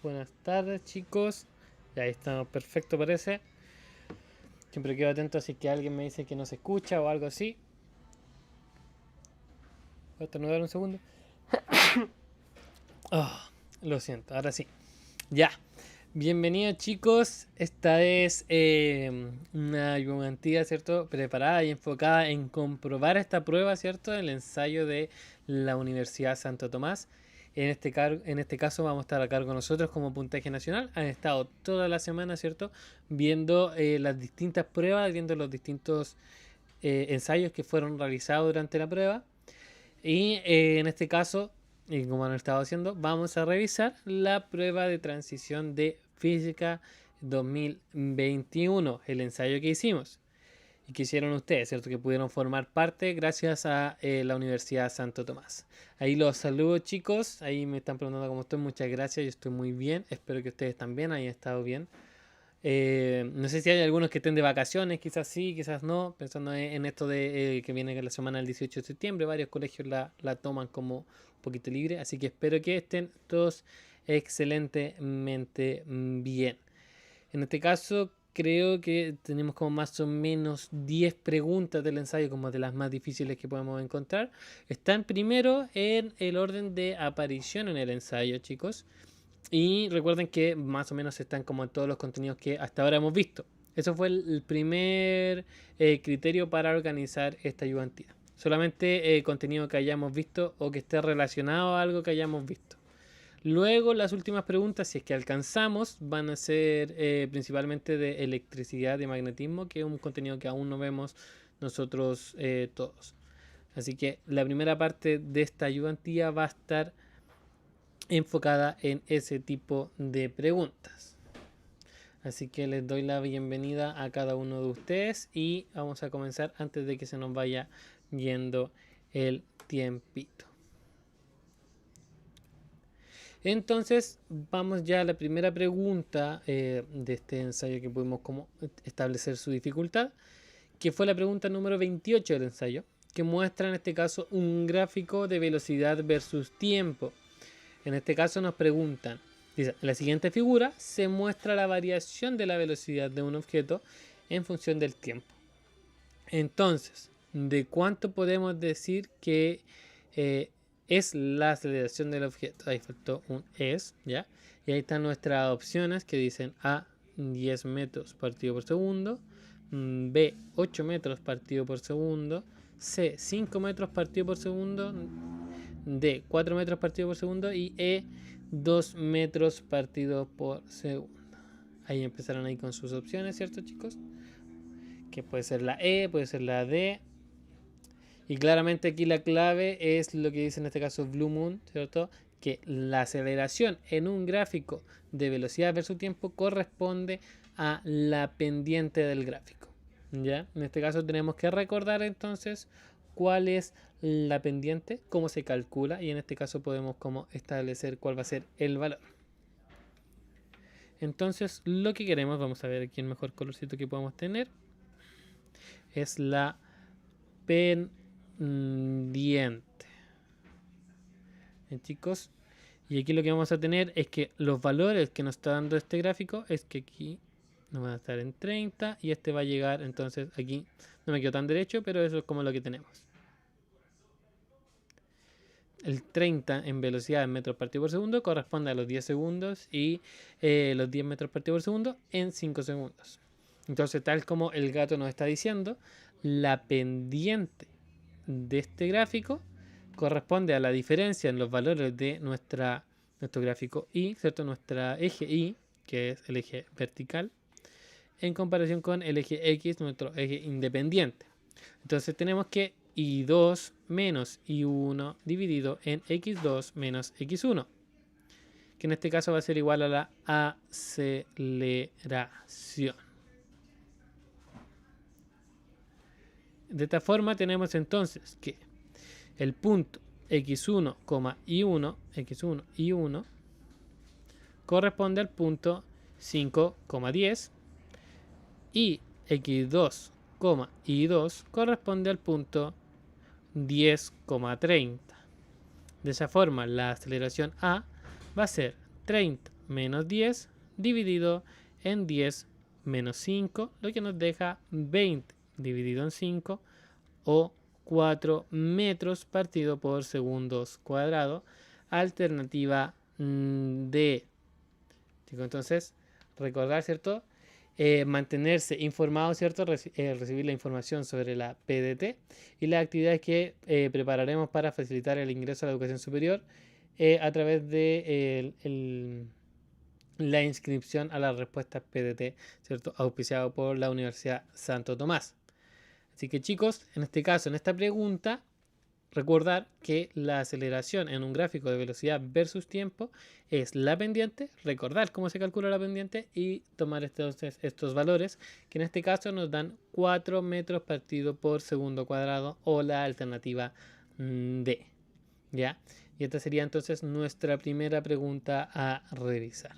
buenas tardes chicos. Ya ahí estamos, perfecto parece. Siempre quedo atento si es que alguien me dice que no se escucha o algo así. Voy a estornudar un segundo. Oh, lo siento, ahora sí. Ya. Bienvenidos chicos. Esta es una ayudantía, ¿cierto? Preparada y enfocada en comprobar esta prueba, ¿cierto? El ensayo de la Universidad Santo Tomás. En este caso vamos a estar a cargo nosotros como puntaje nacional. Han estado toda la semana, ¿cierto? Viendo las distintas pruebas, viendo los distintos ensayos que fueron realizados durante la prueba. Y en este caso, y como han estado haciendo, vamos a revisar la prueba de transición de física 2021, el ensayo que hicimos y que hicieron ustedes, ¿cierto? Que pudieron formar parte gracias a la Universidad Santo Tomás. Ahí los saludo chicos, ahí me están preguntando cómo estoy, muchas gracias, yo estoy muy bien, espero que ustedes también hayan estado bien. No sé si hay algunos que estén de vacaciones, quizás sí, quizás no, pensando en esto de que viene la semana del 18 de septiembre, varios colegios la toman como un poquito libre, así que espero que estén todos excelentemente bien. En este caso, creo que tenemos como más o menos 10 preguntas del ensayo, como de las más difíciles que podemos encontrar. Están primero en el orden de aparición en el ensayo, chicos. Y recuerden que más o menos están como en todos los contenidos que hasta ahora hemos visto. Eso fue el primer criterio para organizar esta ayudantía. Solamente contenido que hayamos visto o que esté relacionado a algo que hayamos visto. Luego las últimas preguntas, si es que alcanzamos, van a ser principalmente de electricidad y magnetismo, que es un contenido que aún no vemos nosotros todos. Así que la primera parte de esta ayudantía va a estar enfocada en ese tipo de preguntas. Así que les doy la bienvenida a cada uno de ustedes y vamos a comenzar antes de que se nos vaya yendo el tiempito. Entonces vamos ya a la primera pregunta de este ensayo que pudimos como establecer su dificultad, que fue la pregunta número 28 del ensayo, que muestra en este caso un gráfico de velocidad versus tiempo. En este caso nos preguntan, dice, en la siguiente figura se muestra la variación de la velocidad de un objeto en función del tiempo. Entonces, ¿de cuánto podemos decir que es la aceleración del objeto? Ahí faltó un es, ¿ya? Y ahí están nuestras opciones que dicen A, 10 metros partido por segundo, B, 8 metros partido por segundo, C, 5 metros partido por segundo, D, 4 metros partido por segundo y E, 2 metros partido por segundo. Ahí empezaron ahí con sus opciones, ¿cierto, chicos? Que puede ser la E, puede ser la D. Y claramente aquí la clave es lo que dice en este caso Blue Moon, ¿cierto? Que la aceleración en un gráfico de velocidad versus tiempo corresponde a la pendiente del gráfico. ¿Ya? En este caso tenemos que recordar entonces cuál es la pendiente, cómo se calcula y en este caso podemos como establecer cuál va a ser el valor. Entonces lo que queremos, vamos a ver aquí el mejor colorcito que podemos tener, es la pendiente. Chicos, y aquí lo que vamos a tener es que los valores que nos está dando este gráfico es que aquí nos van a estar en 30 y este va a llegar, entonces aquí no me quedo tan derecho, pero eso es como lo que tenemos. El 30 en velocidad en metros partido por segundo corresponde a los 10 segundos y los 10 metros partido por segundo en 5 segundos. Entonces, tal como el gato nos está diciendo, la pendiente de este gráfico corresponde a la diferencia en los valores de nuestro gráfico Y, ¿cierto? Nuestra eje Y, que es el eje vertical, en comparación con el eje X, nuestro eje independiente. Entonces tenemos que Y2 menos Y1 dividido en X2 menos X1, que en este caso va a ser igual a la aceleración. De esta forma tenemos entonces que el punto x1, y1, x1 y 1 corresponde al punto 5,10 y x2, y2 corresponde al punto 10,30. De esa forma la aceleración A va a ser 30 menos 10 dividido en 10 menos 5, lo que nos deja 20 dividido en 5 o 4 metros partido por segundos cuadrados. Alternativa D. Entonces, recordar, ¿cierto? Mantenerse informado, ¿cierto? Recibir la información sobre la PDT y las actividades que prepararemos para facilitar el ingreso a la educación superior a través de la inscripción a las respuestas PDT, ¿cierto? Auspiciado por la Universidad Santo Tomás. Así que chicos, en este caso, en esta pregunta, recordar que la aceleración en un gráfico de velocidad versus tiempo es la pendiente, recordar cómo se calcula la pendiente y tomar estos valores, que en este caso nos dan 4 metros partido por segundo cuadrado o la alternativa D. ¿Ya? Y esta sería entonces nuestra primera pregunta a revisar.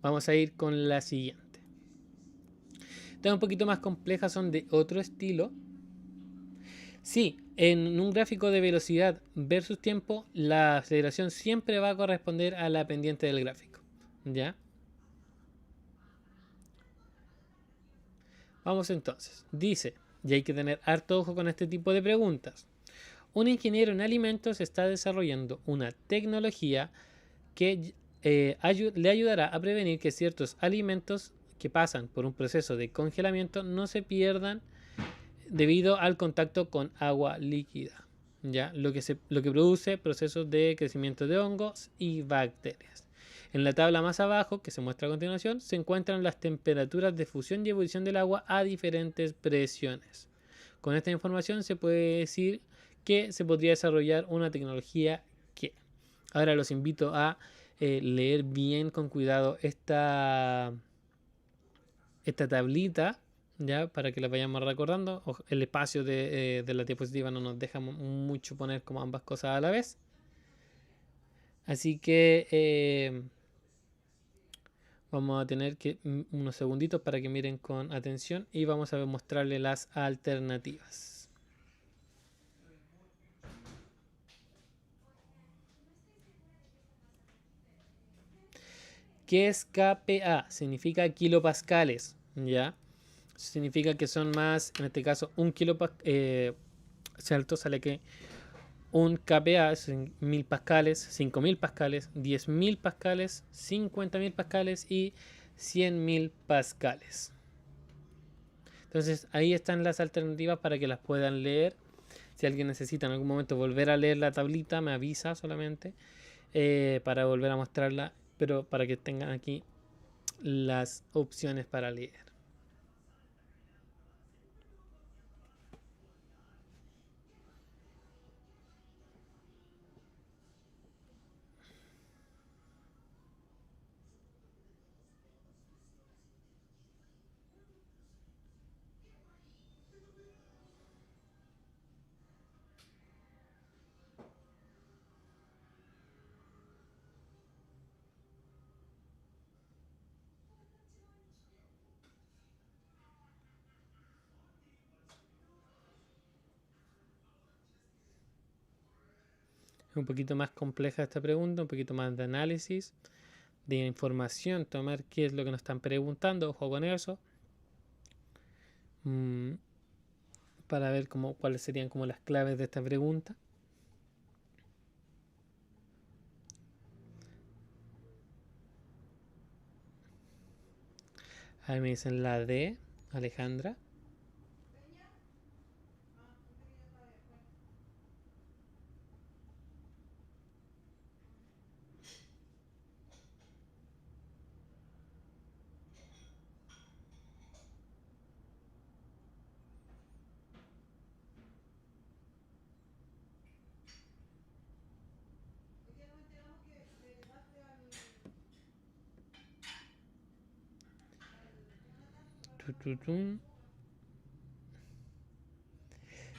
Vamos a ir con la siguiente. Estas un poquito más complejas, son de otro estilo. Sí, en un gráfico de velocidad versus tiempo, la aceleración siempre va a corresponder a la pendiente del gráfico. ¿Ya? Vamos entonces. Dice, y hay que tener harto ojo con este tipo de preguntas. Un ingeniero en alimentos está desarrollando una tecnología que le ayudará a prevenir que ciertos alimentos que pasan por un proceso de congelamiento no se pierdan debido al contacto con agua líquida, ¿ya? Lo que produce procesos de crecimiento de hongos y bacterias. En la tabla más abajo, que se muestra a continuación, se encuentran las temperaturas de fusión y ebullición del agua a diferentes presiones. Con esta información se puede decir que se podría desarrollar una tecnología que... Ahora los invito a leer bien con cuidado esta tablita, ya, para que la vayamos recordando. El espacio de la diapositiva no nos deja mucho poner como ambas cosas a la vez. Así que vamos a tener que unos segunditos para que miren con atención y vamos a mostrarles las alternativas. ¿Qué es kPa? Significa kilopascales, ¿ya? Significa que son más, en este caso, un kilopascal, ¿cierto? Sale que un kPa es 1000 pascales, 5000 pascales, 10.000 pascales, 50.000 pascales y 100.000 pascales. Entonces ahí están las alternativas para que las puedan leer. Si alguien necesita en algún momento volver a leer la tablita, me avisa solamente para volver a mostrarla, pero para que tengan aquí las opciones para leer. Es un poquito más compleja esta pregunta, un poquito más de análisis, de información, tomar qué es lo que nos están preguntando, ojo con eso, para ver cuáles serían como las claves de esta pregunta. Ahí me dicen la D, Alejandra.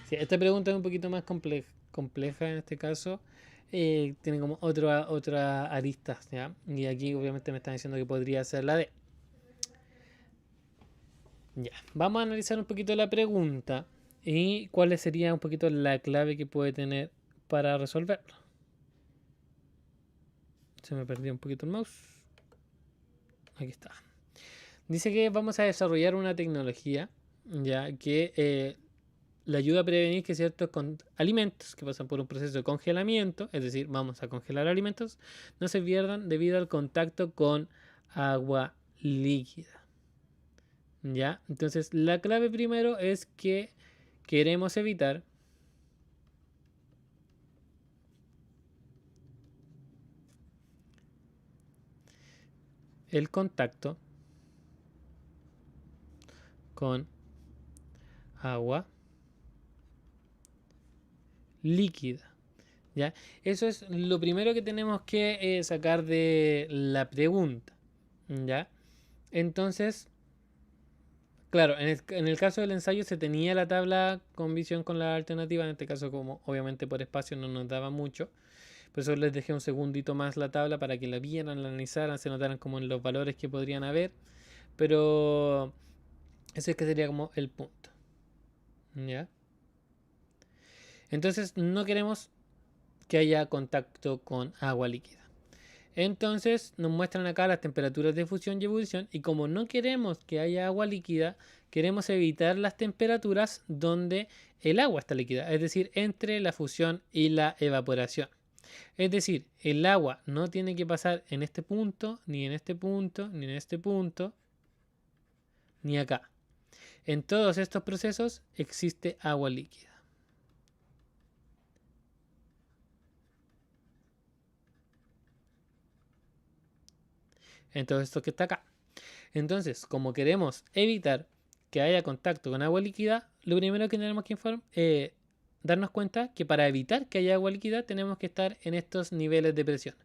Sí, esta pregunta es un poquito más compleja en este caso. Tiene como otra aristas, ¿ya? Y aquí obviamente me están diciendo que podría ser la D. Ya, vamos a analizar un poquito la pregunta y cuál sería un poquito la clave que puede tener para resolverlo. Se me perdió un poquito el mouse. Aquí está. Dice que vamos a desarrollar una tecnología ya que le ayuda a prevenir que ciertos alimentos que pasan por un proceso de congelamiento, es decir, vamos a congelar alimentos, no se pierdan debido al contacto con agua líquida. ¿Ya? Entonces, la clave primero es que queremos evitar el contacto con agua líquida. ¿Ya? Eso es lo primero que tenemos que sacar de la pregunta. ¿Ya? Entonces, claro, en el caso del ensayo se tenía la tabla con visión con la alternativa, en este caso como obviamente por espacio no nos daba mucho, por eso les dejé un segundito más la tabla para que la vieran, la analizaran, se notaran como en los valores que podrían haber, pero ese es que sería como el punto. ¿Ya? Entonces no queremos que haya contacto con agua líquida. Entonces nos muestran acá las temperaturas de fusión y ebullición y como no queremos que haya agua líquida, queremos evitar las temperaturas donde el agua está líquida, es decir, entre la fusión y la evaporación. Es decir, el agua no tiene que pasar en este punto, ni en este punto, ni en este punto, ni acá. En todos estos procesos existe agua líquida. En todo esto que está acá. Entonces, como queremos evitar que haya contacto con agua líquida, lo primero que tenemos que darnos cuenta que para evitar que haya agua líquida tenemos que estar en estos niveles de presión.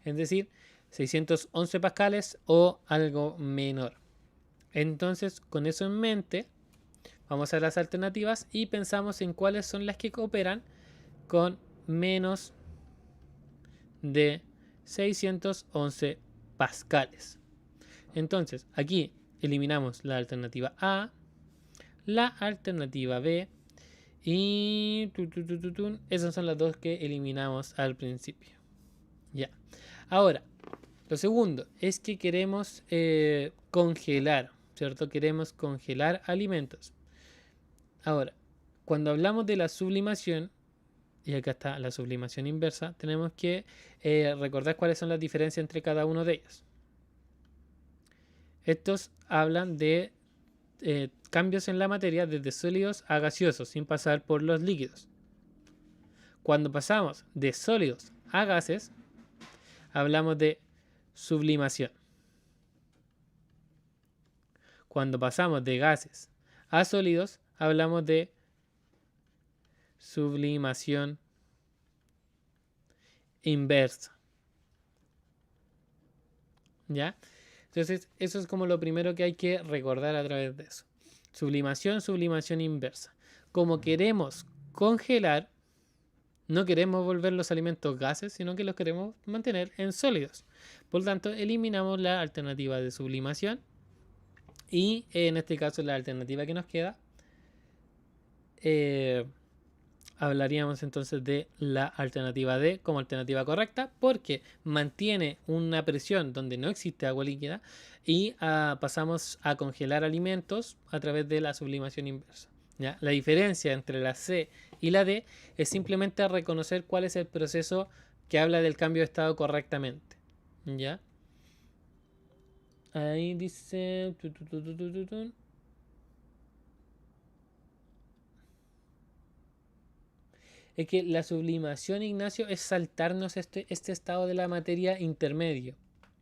Es decir, 611 pascales o algo menor. Entonces, con eso en mente, vamos a las alternativas y pensamos en cuáles son las que cooperan con menos de 611 pascales. Entonces, aquí eliminamos la alternativa A, la alternativa B y esas son las dos que eliminamos al principio. Ya. Ahora, lo segundo es que queremos congelar, ¿cierto? Queremos congelar alimentos. Ahora, cuando hablamos de la sublimación, y acá está la sublimación inversa, tenemos que recordar cuáles son las diferencias entre cada uno de ellos. Estos hablan de cambios en la materia desde sólidos a gaseosos sin pasar por los líquidos. Cuando pasamos de sólidos a gases, hablamos de sublimación. Cuando pasamos de gases a sólidos, hablamos de sublimación inversa. ¿Ya? Entonces, eso es como lo primero que hay que recordar a través de eso. Sublimación, sublimación inversa. Como queremos congelar, no queremos volver los alimentos gases, sino que los queremos mantener en sólidos. Por lo tanto, eliminamos la alternativa de sublimación y en este caso la alternativa que nos queda, hablaríamos entonces de la alternativa D como alternativa correcta porque mantiene una presión donde no existe agua líquida y pasamos a congelar alimentos a través de la sublimación inversa. ¿Ya? La diferencia entre la C y la D es simplemente reconocer cuál es el proceso que habla del cambio de estado correctamente. ¿Ya? Ahí dice... Es que la sublimación, Ignacio, es saltarnos este estado de la materia intermedio.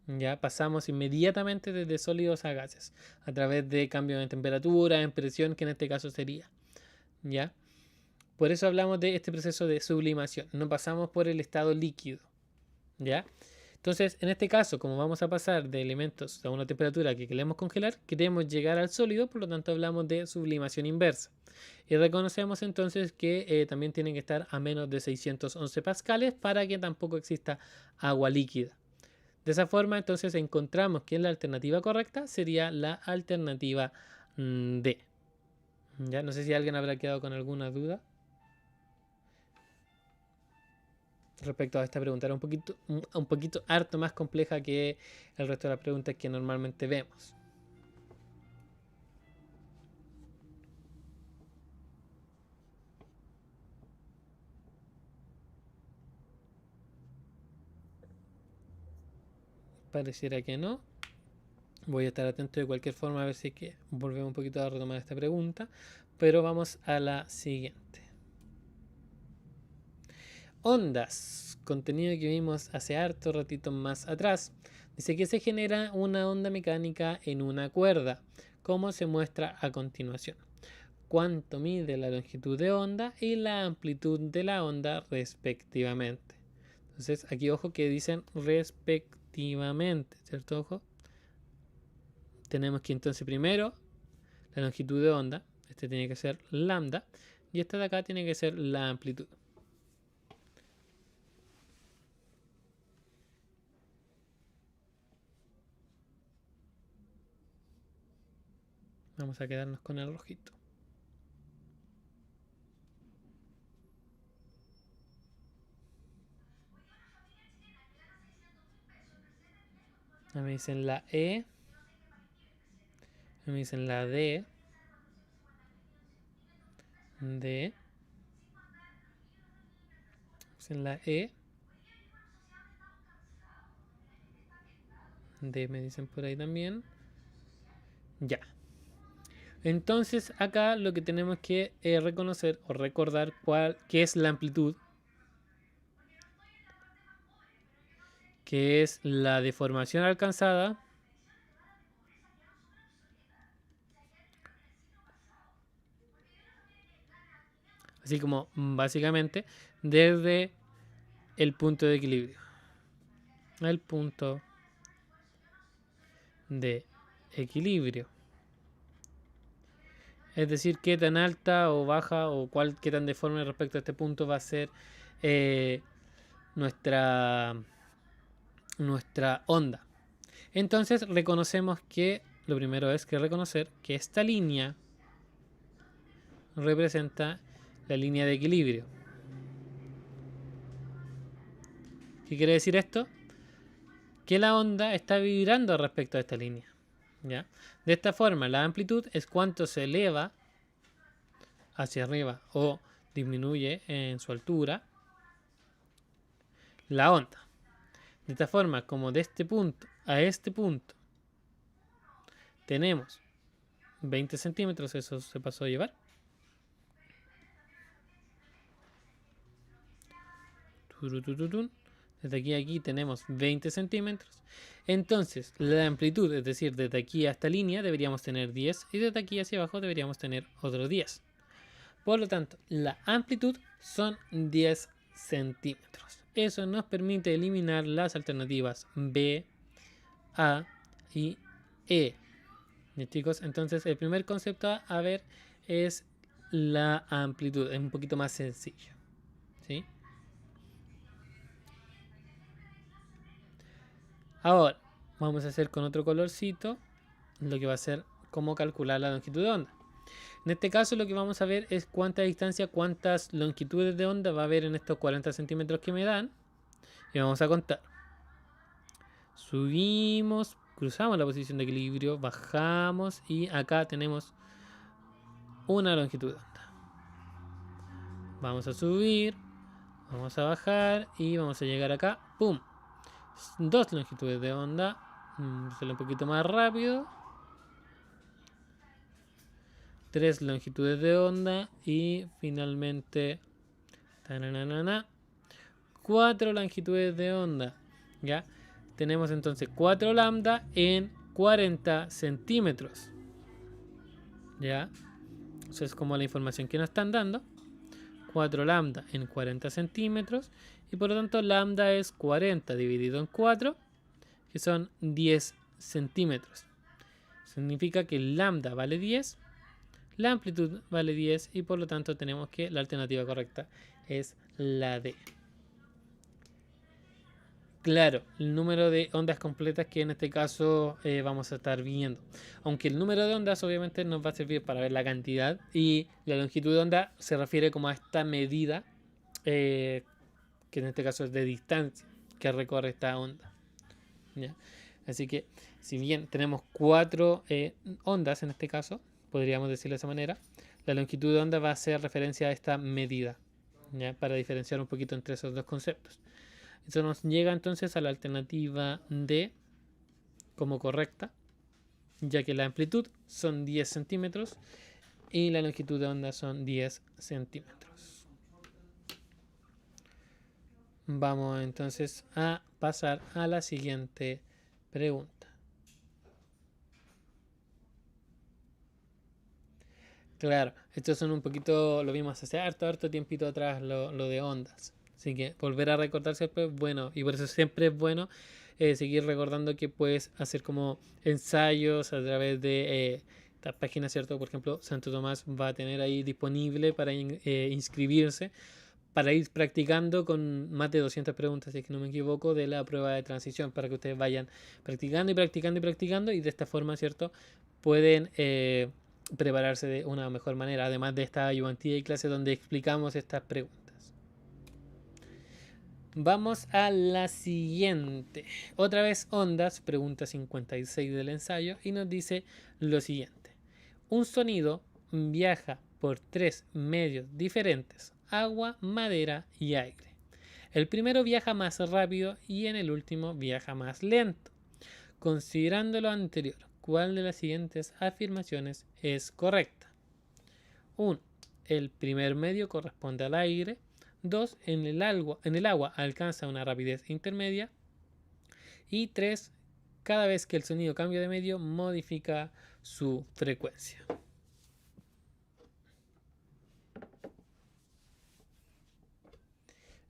Ya pasamos inmediatamente desde sólidos a gases a través de cambio de temperatura, en presión, que en este caso sería. ¿Ya? Por eso hablamos de este proceso de sublimación. No pasamos por el estado líquido. ¿Ya? Entonces, en este caso, como vamos a pasar de elementos a una temperatura que queremos congelar, queremos llegar al sólido, por lo tanto hablamos de sublimación inversa. Y reconocemos entonces que también tienen que estar a menos de 611 pascales para que tampoco exista agua líquida. De esa forma, entonces encontramos que la alternativa correcta sería la alternativa D. Ya no sé si alguien habrá quedado con alguna duda. respecto a esta pregunta. Era un poquito harto más compleja que el resto de las preguntas que normalmente vemos. Pareciera que no. Voy a estar atento de cualquier forma a ver si es que volvemos un poquito a retomar esta pregunta. Pero vamos a la siguiente. Ondas. Contenido que vimos hace harto ratito más atrás. Dice que se genera una onda mecánica en una cuerda, como se muestra a continuación. Cuánto mide la longitud de onda y la amplitud de la onda respectivamente. Entonces aquí ojo que dicen respectivamente, ¿cierto? Ojo. Tenemos que entonces primero la longitud de onda, este tiene que ser lambda, y esta de acá tiene que ser la amplitud. Vamos a quedarnos con el rojito. Me dicen la E. Me dicen la D. D. Me dicen la E. D me dicen por ahí también. Ya. Entonces acá lo que tenemos que reconocer o recordar qué es la amplitud. Que es la deformación alcanzada. Así como básicamente desde el punto de equilibrio. El punto de equilibrio. Es decir, qué tan alta o baja o qué tan deforme respecto a este punto va a ser nuestra onda. Entonces reconocemos que lo primero es que reconocer que esta línea representa la línea de equilibrio. ¿Qué quiere decir esto? Que la onda está vibrando respecto a esta línea. ¿Ya? De esta forma, la amplitud es cuánto se eleva hacia arriba o disminuye en su altura la onda. De esta forma, como de este punto a este punto tenemos 20 centímetros, eso se pasó a llevar. Desde aquí a aquí tenemos 20 centímetros. Entonces, la amplitud, es decir, desde aquí a esta línea deberíamos tener 10 y desde aquí hacia abajo deberíamos tener otros 10. Por lo tanto, la amplitud son 10 centímetros. Eso nos permite eliminar las alternativas B, A y E. ¿Sí, chicos? Entonces, el primer concepto a ver es la amplitud. Es un poquito más sencillo. ¿Sí? Ahora, vamos a hacer con otro colorcito lo que va a ser cómo calcular la longitud de onda. En este caso lo que vamos a ver es cuánta distancia, cuántas longitudes de onda va a haber en estos 40 centímetros que me dan. Y vamos a contar. Subimos, cruzamos la posición de equilibrio, bajamos y acá tenemos una longitud de onda. Vamos a subir, vamos a bajar y vamos a llegar acá. ¡Pum! Dos longitudes de onda. Sale un poquito más rápido. 3 longitudes de onda y finalmente 4 longitudes de onda. ¿Ya? Tenemos entonces 4 lambda en 40 centímetros. ¿Ya? Eso es como la información que nos están dando. 4 lambda en 40 centímetros. Y por lo tanto lambda es 40 dividido en 4, que son 10 centímetros. Significa que lambda vale 10. La amplitud vale 10 y por lo tanto tenemos que la alternativa correcta es la D. Claro, el número de ondas completas que en este caso vamos a estar viendo. Aunque el número de ondas obviamente nos va a servir para ver la cantidad y la longitud de onda se refiere como a esta medida que en este caso es de distancia que recorre esta onda. ¿Ya? Así que si bien tenemos 4 ondas en este caso, podríamos decirlo de esa manera, la longitud de onda va a hacer referencia a esta medida, ¿ya? Para diferenciar un poquito entre esos dos conceptos. Eso nos llega entonces a la alternativa D como correcta, ya que la amplitud son 10 centímetros y la longitud de onda son 10 centímetros. Vamos entonces a pasar a la siguiente pregunta. Claro, estos son un poquito, lo vimos hace harto tiempito atrás, lo de ondas. Así que volver a recordarse después, bueno, y por eso siempre es bueno seguir recordando que puedes hacer como ensayos a través de esta página, ¿cierto? Por ejemplo, Santo Tomás va a tener ahí disponible para inscribirse, para ir practicando con más de 200 preguntas, si es que no me equivoco, de la prueba de transición, para que ustedes vayan practicando y practicando y practicando, y de esta forma, ¿cierto? Pueden prepararse de una mejor manera, además de esta ayudantía y clase donde explicamos estas preguntas. Vamos a la siguiente. Otra vez ondas, pregunta 56 del ensayo, y nos dice lo siguiente. Un sonido viaja por 3 medios diferentes, agua, madera y aire. El primero viaja más rápido y en el último viaja más lento. Considerando lo anterior, ¿cuál de las siguientes afirmaciones es correcta? 1. El primer medio corresponde al aire. 2. En el agua alcanza una rapidez intermedia. Y 3. Cada vez que el sonido cambia de medio, modifica su frecuencia.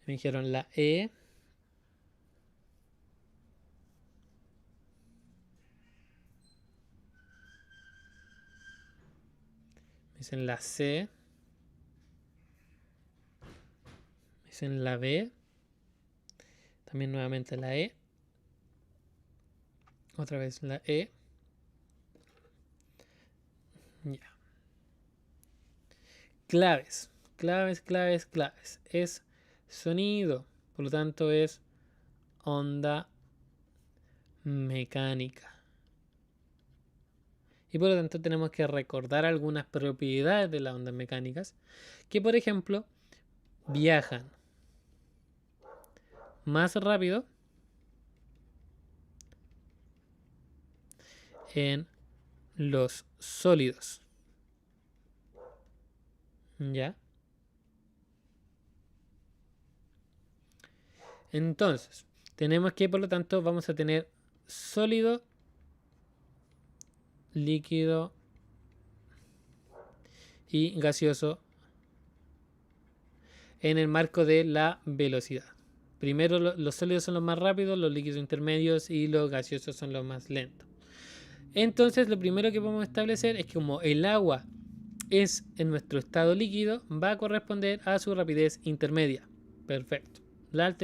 Me dijeron la E. Me dicen la C. Me dicen la B. También nuevamente la E. Otra vez la E. Ya. Claves. Es sonido. Por lo tanto es onda mecánica. Y por lo tanto tenemos que recordar algunas propiedades de las ondas mecánicas. Que por ejemplo viajan más rápido en los sólidos. ¿Ya? Entonces, tenemos que, por lo tanto, vamos a tener sólido, líquido y gaseoso en el marco de la velocidad. Primero los sólidos son los más rápidos, los líquidos intermedios y los gaseosos son los más lentos. Entonces, lo primero que podemos establecer es que como el agua es en nuestro estado líquido, va a corresponder a su rapidez intermedia. Perfecto. La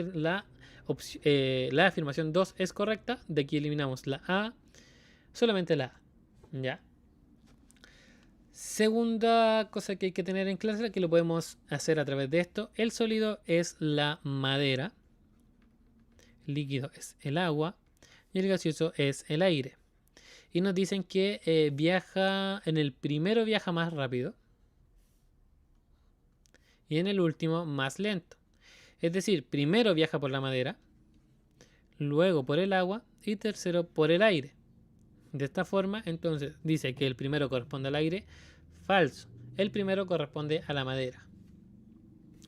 afirmación 2 es correcta. De aquí eliminamos la A. Solamente la A. ¿Ya? Segunda cosa que hay que tener en clase, que lo podemos hacer a través de esto. El sólido es la madera. El líquido es el agua. Y el gaseoso es el aire. Y nos dicen que en el primero viaja más rápido. Y en el último más lento. Es decir, primero viaja por la madera, luego por el agua y tercero por el aire. De esta forma, entonces, dice que el primero corresponde al aire. Falso. El primero corresponde a la madera.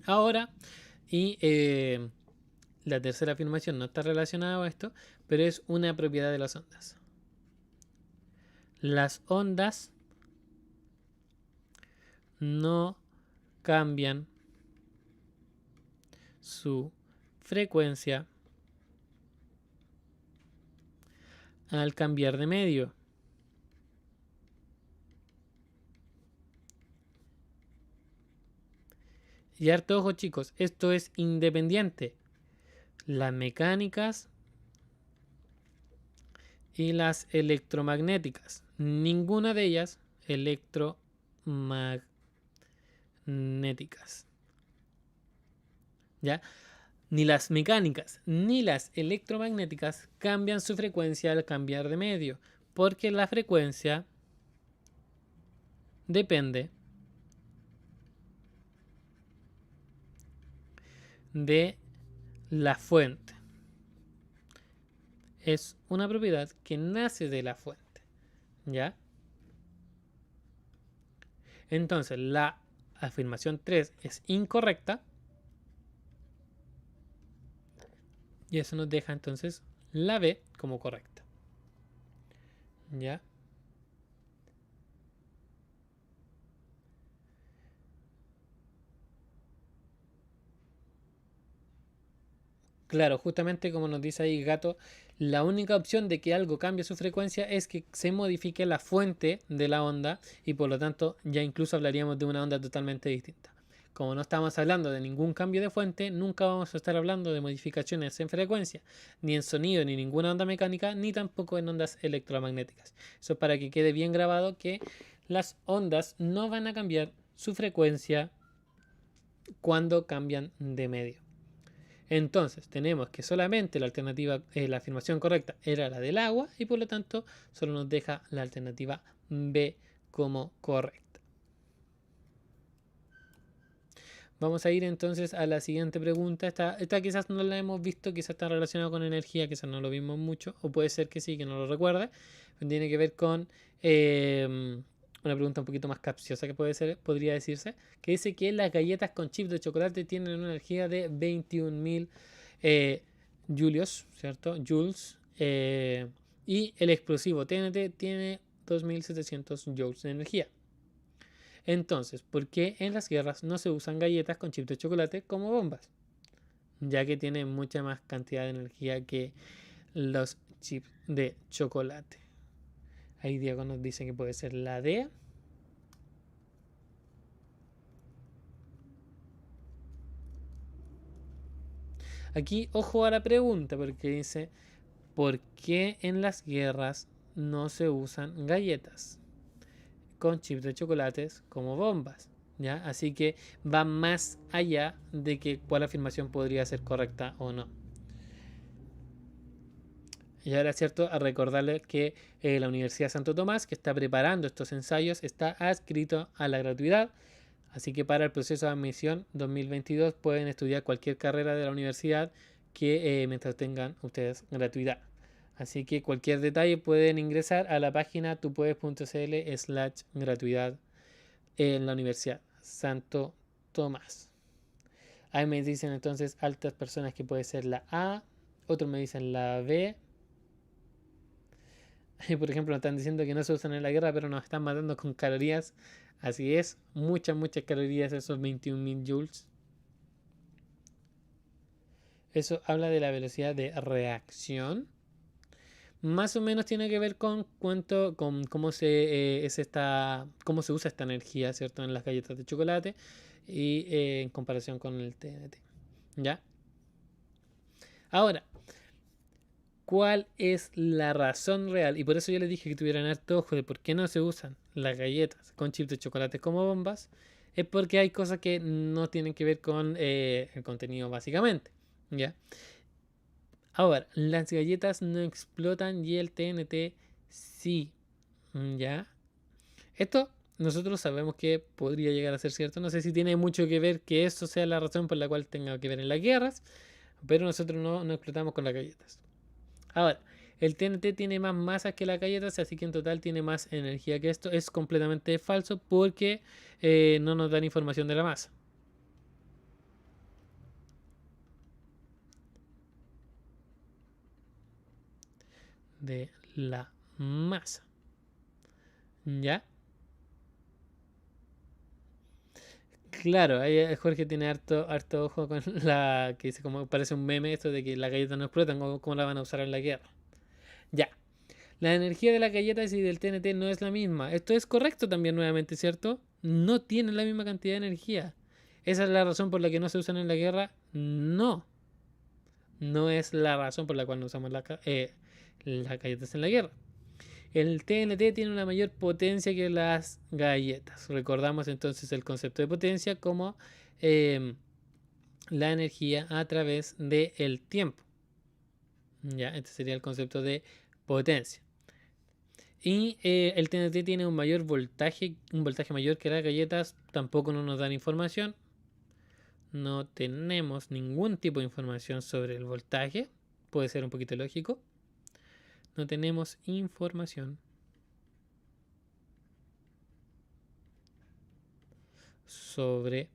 Ahora, y la tercera afirmación no está relacionada a esto, pero es una propiedad de las ondas. Las ondas no cambian su frecuencia al cambiar de medio. Y harto ojo, chicos, esto es independiente. Las mecánicas y las electromagnéticas. Ninguna de ellas electromagnéticas. ¿Ya? Ni las mecánicas ni las electromagnéticas cambian su frecuencia al cambiar de medio, porque la frecuencia depende de la fuente. Es una propiedad que nace de la fuente, ¿ya? Entonces, la afirmación 3 es incorrecta. Y eso nos deja entonces la B como correcta. ¿Ya? Claro, justamente como nos dice ahí Gato, la única opción de que algo cambie su frecuencia es que se modifique la fuente de la onda y por lo tanto ya incluso hablaríamos de una onda totalmente distinta. Como no estamos hablando de ningún cambio de fuente, nunca vamos a estar hablando de modificaciones en frecuencia, ni en sonido, ni ninguna onda mecánica, ni tampoco en ondas electromagnéticas. Eso es para que quede bien grabado que las ondas no van a cambiar su frecuencia cuando cambian de medio. Entonces tenemos que solamente la alternativa, la afirmación correcta era la del agua y por lo tanto solo nos deja la alternativa B como correcta. Vamos a ir entonces a la siguiente pregunta. Esta quizás no la hemos visto, quizás está relacionada con energía, quizás no lo vimos mucho, o puede ser que sí, que no lo recuerde. Tiene que ver con una pregunta un poquito más capciosa que podría decirse, que dice que las galletas con chips de chocolate tienen una energía de 21.000 julios, ¿cierto? Joules. Y el explosivo TNT tiene 2.700 joules de energía. Entonces, ¿por qué en las guerras no se usan galletas con chips de chocolate como bombas? Ya que tienen mucha más cantidad de energía que los chips de chocolate. Ahí Diego nos dice que puede ser la D. Aquí, ojo a la pregunta, porque dice, ¿por qué en las guerras no se usan galletas con chips de chocolates como bombas? ¿Ya? Así que va más allá de que cuál afirmación podría ser correcta o no. Y ahora es cierto a recordarles que la Universidad Santo Tomás, que está preparando estos ensayos, está adscrito a la gratuidad. Así que para el proceso de admisión 2022 pueden estudiar cualquier carrera de la universidad que mientras tengan ustedes gratuidad. Así que cualquier detalle pueden ingresar a la página tupuedes.cl/gratuidad en la Universidad Santo Tomás. Ahí me dicen entonces altas personas que puede ser la A, otros me dicen la B. Por ejemplo, nos están diciendo que no se usan en la guerra, pero nos están matando con calorías. Así es, muchas calorías, esos 21.000 joules. Eso habla de la velocidad de reacción. Más o menos tiene que ver con cómo se usa esta energía, ¿cierto? En las galletas de chocolate y en comparación con el TNT. ¿Ya? Ahora, ¿cuál es la razón real? Y por eso yo les dije que tuvieran harto ojo de por qué no se usan las galletas con chips de chocolate como bombas. Es porque hay cosas que no tienen que ver con el contenido básicamente. ¿Ya? Ahora, las galletas no explotan y el TNT sí. ¿Ya? Esto nosotros sabemos que podría llegar a ser cierto. No sé si tiene mucho que ver que eso sea la razón por la cual tenga que ver en las guerras. Pero nosotros no explotamos con las galletas. Ahora, el TNT tiene más masa que las galletas, así que en total tiene más energía que esto. Es completamente falso porque no nos dan información de la masa. De la masa. ¿Ya? Claro, ahí Jorge tiene harto ojo con la que dice como parece un meme esto de que las galletas no explotan, cómo la van a usar en la guerra. Ya. La energía de las galletas y del TNT no es la misma. Esto es correcto también nuevamente, ¿cierto? No tienen la misma cantidad de energía. ¿Esa es la razón por la que no se usan en la guerra? No. No es la razón por la cual no usamos las galletas en la guerra. El TNT tiene una mayor potencia que las galletas. Recordamos entonces el concepto de potencia como la energía a través del tiempo. Ya, este sería el concepto de potencia. Y el TNT tiene un voltaje mayor que las galletas, tampoco nos dan información. No tenemos ningún tipo de información sobre el voltaje. Puede ser un poquito lógico. No tenemos información sobre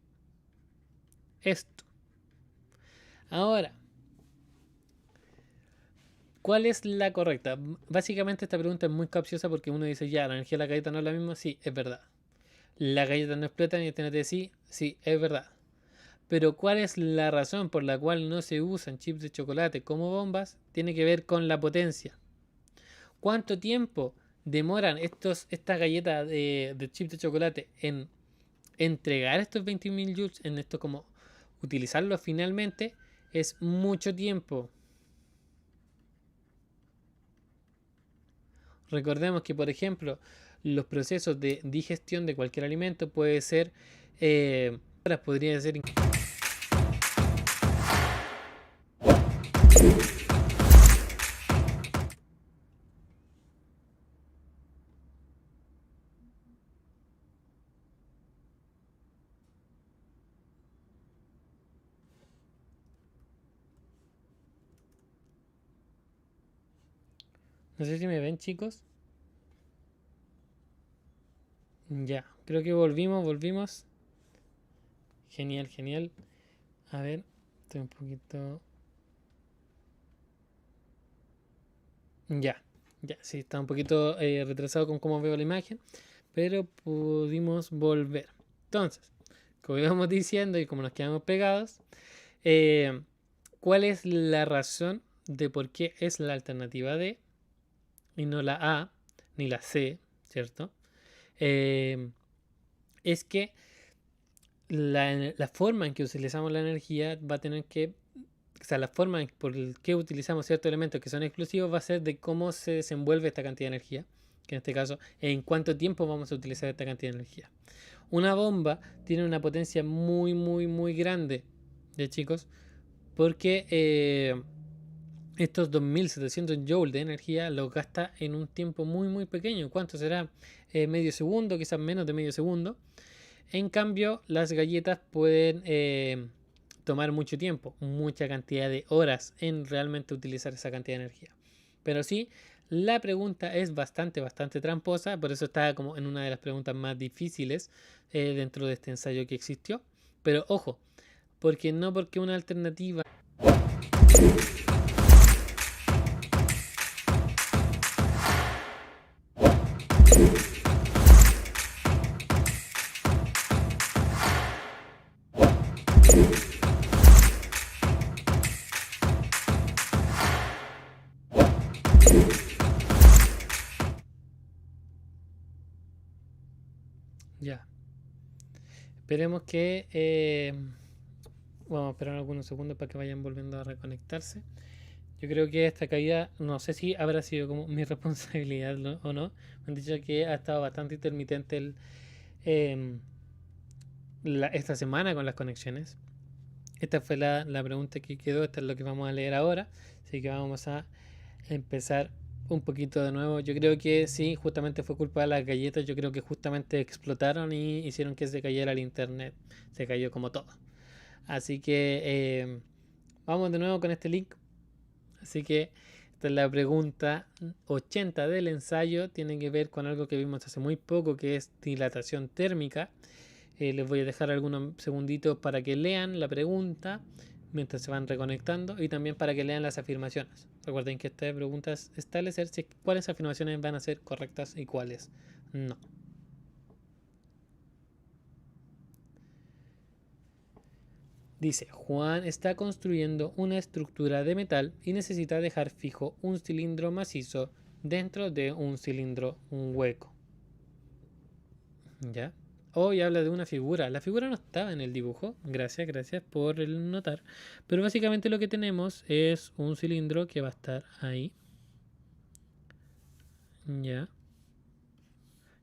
esto. Ahora, ¿cuál es la correcta? Básicamente esta pregunta es muy capciosa porque uno dice, ya, la energía de la galleta no es la misma. Sí, es verdad. La galleta no explota y el TNT sí. Sí, es verdad. Pero ¿cuál es la razón por la cual no se usan chips de chocolate como bombas? Tiene que ver con la potencia. ¿Cuánto tiempo demoran estas galletas de chips de chocolate en entregar estos 21.000 joules, en esto como utilizarlos finalmente? Es mucho tiempo. Recordemos que, por ejemplo, los procesos de digestión de cualquier alimento puede ser, podría ser. No sé si me ven, chicos. Ya, creo que volvimos. Genial, genial. A ver, estoy un poquito. Ya, ya, sí, está un poquito retrasado con cómo veo la imagen, pero pudimos volver. Entonces, como íbamos diciendo y como nos quedamos pegados, eh, ¿cuál es la razón de por qué es la alternativa D y no la A ni la C, ¿cierto? Es que la forma en que utilizamos la energía va a tener que, o sea, la forma por la que utilizamos ciertos elementos que son exclusivos va a ser de cómo se desenvuelve esta cantidad de energía, que en este caso, en cuánto tiempo vamos a utilizar esta cantidad de energía. Una bomba tiene una potencia muy, muy, muy grande, de chicos, porque estos 2700 joules de energía los gasta en un tiempo muy, muy pequeño. ¿Cuánto será? Medio segundo, quizás menos de medio segundo. En cambio, las galletas pueden tomar mucho tiempo, mucha cantidad de horas en realmente utilizar esa cantidad de energía. Pero sí, la pregunta es bastante, bastante tramposa, por eso está como en una de las preguntas más difíciles dentro de este ensayo que existió. Pero ojo, porque no porque una alternativa. Ya, esperemos que. Vamos a esperar algunos segundos para que vayan volviendo a reconectarse. Yo creo que esta caída, no sé si habrá sido como mi responsabilidad o no. Me han dicho que ha estado bastante intermitente em, esta semana con las conexiones. Esta fue la pregunta que quedó, esta es lo que vamos a leer ahora. Así que vamos a empezar un poquito de nuevo. Yo creo que sí, justamente fue culpa de las galletas. Yo creo que justamente explotaron y hicieron que se cayera el internet. Se cayó como todo. Así que vamos de nuevo con este link. Así que esta es la pregunta 80 del ensayo. Tiene que ver con algo que vimos hace muy poco, que es dilatación térmica. Les voy a dejar algunos segunditos para que lean la pregunta mientras se van reconectando y también para que lean las afirmaciones. Recuerden que esta pregunta es establecer si cuáles afirmaciones van a ser correctas y cuáles no. Dice, Juan está construyendo una estructura de metal y necesita dejar fijo un cilindro macizo dentro de un cilindro hueco. ¿Ya? Hoy habla de una figura. La figura no estaba en el dibujo. Gracias por el notar. Pero básicamente lo que tenemos es un cilindro que va a estar ahí. Ya.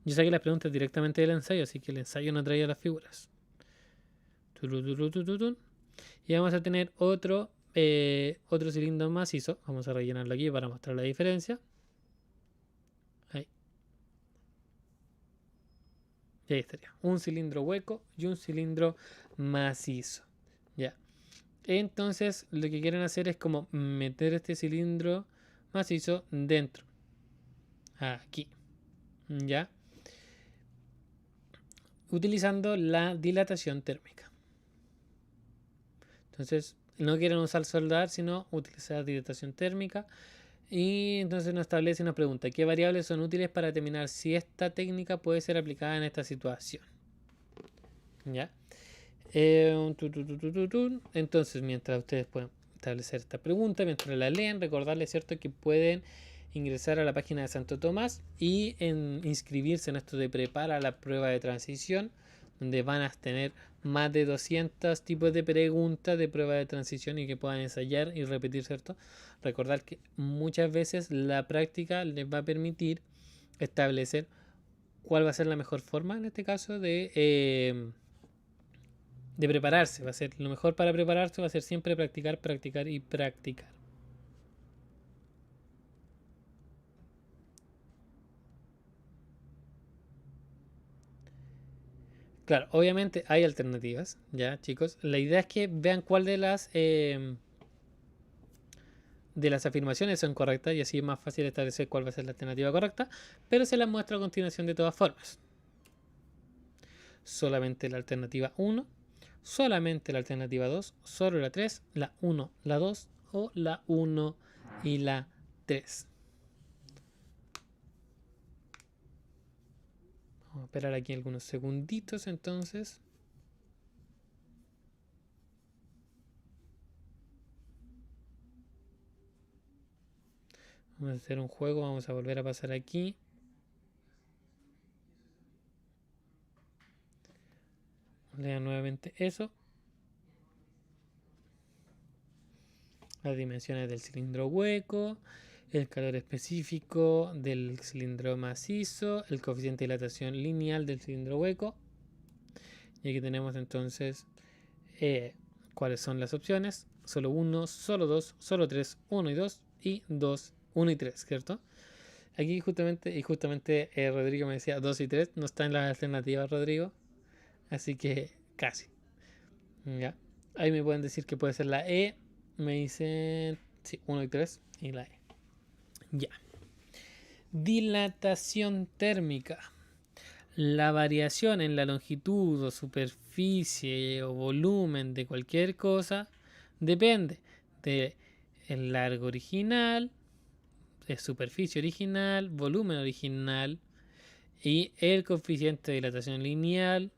Yo saqué las preguntas directamente del ensayo, así que el ensayo no traía las figuras. Y vamos a tener otro cilindro macizo. Vamos a rellenarlo aquí para mostrar la diferencia. Ahí. Y ahí estaría. Un cilindro hueco y un cilindro macizo. Ya. Entonces lo que quieren hacer es como meter este cilindro macizo dentro. Aquí. Ya. Utilizando la dilatación térmica. Entonces no quieren usar soldar, sino utilizar dilatación térmica. Y entonces nos establece una pregunta: ¿qué variables son útiles para determinar si esta técnica puede ser aplicada en esta situación? ¿Ya? Entonces, mientras ustedes pueden establecer esta pregunta, mientras la leen, recordarles, ¿cierto?, que pueden ingresar a la página de Santo Tomás y inscribirse en esto de prepara la prueba de transición, donde van a tener más de 200 tipos de preguntas de prueba de transición y que puedan ensayar y repetir, ¿cierto? Recordar que muchas veces la práctica les va a permitir establecer cuál va a ser la mejor forma, en este caso, de prepararse. Va a ser lo mejor para prepararse, va a ser siempre practicar, practicar y practicar. Claro, obviamente hay alternativas, ya chicos. La idea es que vean cuál de las afirmaciones son correctas y así es más fácil establecer cuál va a ser la alternativa correcta, pero se las muestro a continuación de todas formas. Solamente la alternativa 1, solamente la alternativa 2, solo la 3, la 1, la 2 o la 1 y la 3. Vamos a esperar aquí algunos segunditos entonces. Vamos a hacer un juego, vamos a volver a pasar aquí. Lean nuevamente eso. Las dimensiones del cilindro hueco, el calor específico del cilindro macizo, el coeficiente de dilatación lineal del cilindro hueco. Y aquí tenemos entonces cuáles son las opciones. Solo 1, solo 2, solo 3, 1 y 2 y 2, 1 y 3, ¿cierto? Aquí justamente Rodrigo me decía 2 y 3, no está en las alternativas, Rodrigo. Así que casi. ¿Ya? Ahí me pueden decir que puede ser la E. Me dicen, sí, 1 y 3 y la E. Ya. Dilatación térmica. La variación en la longitud o superficie o volumen de cualquier cosa depende del largo original, de superficie original, volumen original y el coeficiente de dilatación lineal,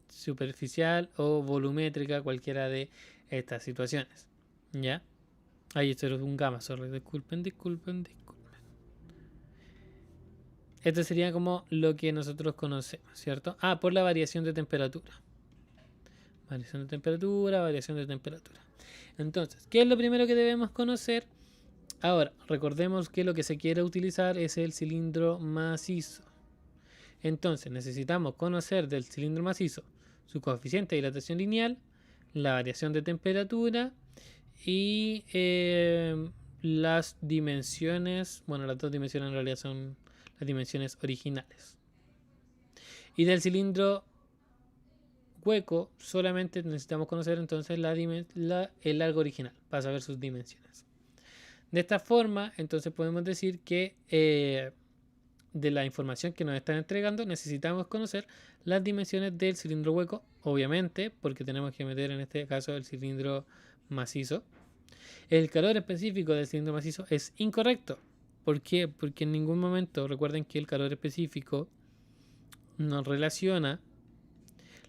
superficial o volumétrica, cualquiera de estas situaciones. ¿Ya? Ahí esto es un gamma, sorry, disculpen. Esto sería como lo que nosotros conocemos, ¿cierto? Por la variación de temperatura. Variación de temperatura. Entonces, ¿qué es lo primero que debemos conocer? Ahora, recordemos que lo que se quiere utilizar es el cilindro macizo. Entonces, necesitamos conocer del cilindro macizo su coeficiente de dilatación lineal, la variación de temperatura y las dimensiones. Bueno, las dos dimensiones en realidad son las dimensiones originales. Y del cilindro hueco solamente necesitamos conocer entonces el largo original para saber sus dimensiones. De esta forma, entonces podemos decir que de la información que nos están entregando necesitamos conocer las dimensiones del cilindro hueco, obviamente, porque tenemos que meter en este caso el cilindro macizo. El calor específico del cilindro macizo es incorrecto. ¿Por qué? Porque en ningún momento, recuerden que el calor específico nos relaciona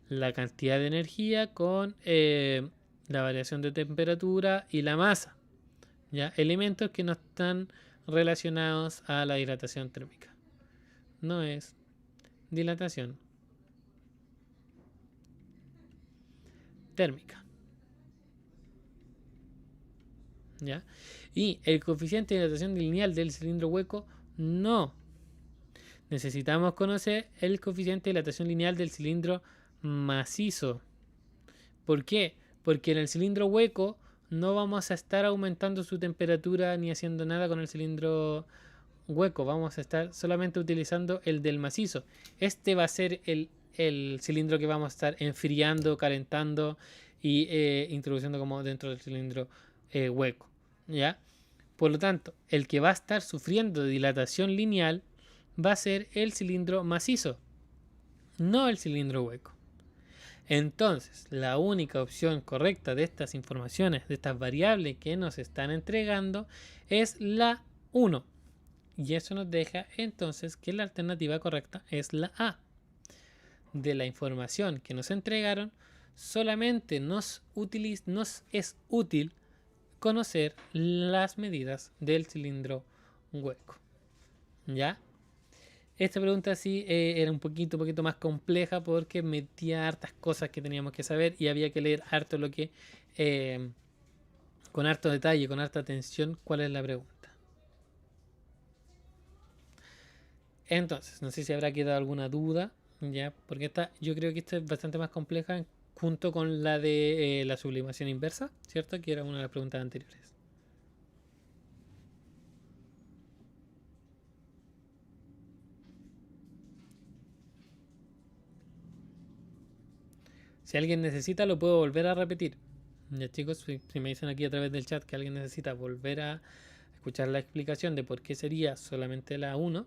la cantidad de energía con la variación de temperatura y la masa, ¿ya? Elementos que no están relacionados a la dilatación térmica. No es dilatación térmica, ¿ya? Y el coeficiente de dilatación lineal del cilindro hueco, no. Necesitamos conocer el coeficiente de dilatación lineal del cilindro macizo. ¿Por qué? Porque en el cilindro hueco no vamos a estar aumentando su temperatura ni haciendo nada con el cilindro hueco. Vamos a estar solamente utilizando el del macizo. Este va a ser el cilindro que vamos a estar enfriando, calentando y introduciendo como dentro del cilindro hueco. ¿Ya? Por lo tanto, el que va a estar sufriendo dilatación lineal va a ser el cilindro macizo, no el cilindro hueco. Entonces, la única opción correcta de estas informaciones, de estas variables que nos están entregando, es la 1. Y eso nos deja entonces que la alternativa correcta es la A. De la información que nos entregaron, solamente nos es útil conocer las medidas del cilindro hueco. ¿Ya? Esta pregunta sí era un poquito más compleja porque metía hartas cosas que teníamos que saber y había que leer harto lo que, con harto detalle, con harta atención, cuál es la pregunta. Entonces, no sé si habrá quedado alguna duda, ya, porque yo creo que esta es bastante más compleja junto con la de la sublimación inversa, ¿cierto? Que era una de las preguntas anteriores. Si alguien necesita, lo puedo volver a repetir. Ya chicos, si me dicen aquí a través del chat que alguien necesita volver a escuchar la explicación de por qué sería solamente la 1.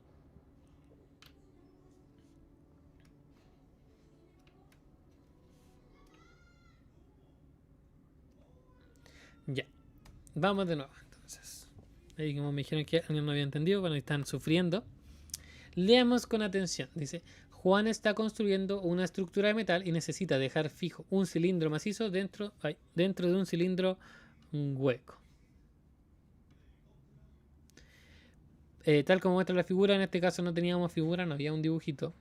Ya, vamos de nuevo entonces. Ahí como me dijeron que alguien no había entendido, bueno, están sufriendo. Leamos con atención. Dice, Juan está construyendo una estructura de metal y necesita dejar fijo un cilindro macizo dentro de un cilindro hueco. Tal como muestra la figura, en este caso no teníamos figura, no había un dibujito.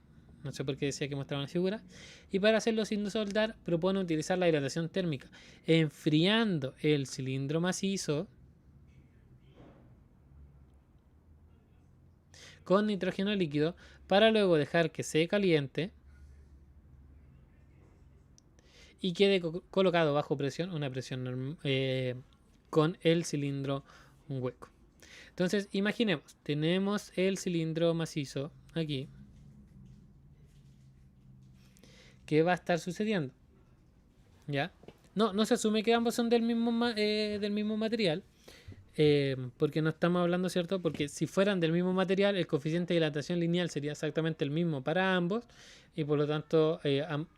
No sé por qué decía que mostraba una figura. Y para hacerlo sin soldar, propone utilizar la dilatación térmica, enfriando el cilindro macizo con nitrógeno líquido para luego dejar que se caliente y quede colocado bajo presión, una presión con el cilindro hueco. Entonces, imaginemos, tenemos el cilindro macizo aquí. ¿Qué va a estar sucediendo? ¿Ya? No se asume que ambos son del mismo material. Porque no estamos hablando, ¿cierto? Porque si fueran del mismo material, el coeficiente de dilatación lineal sería exactamente el mismo para ambos. Y por lo tanto,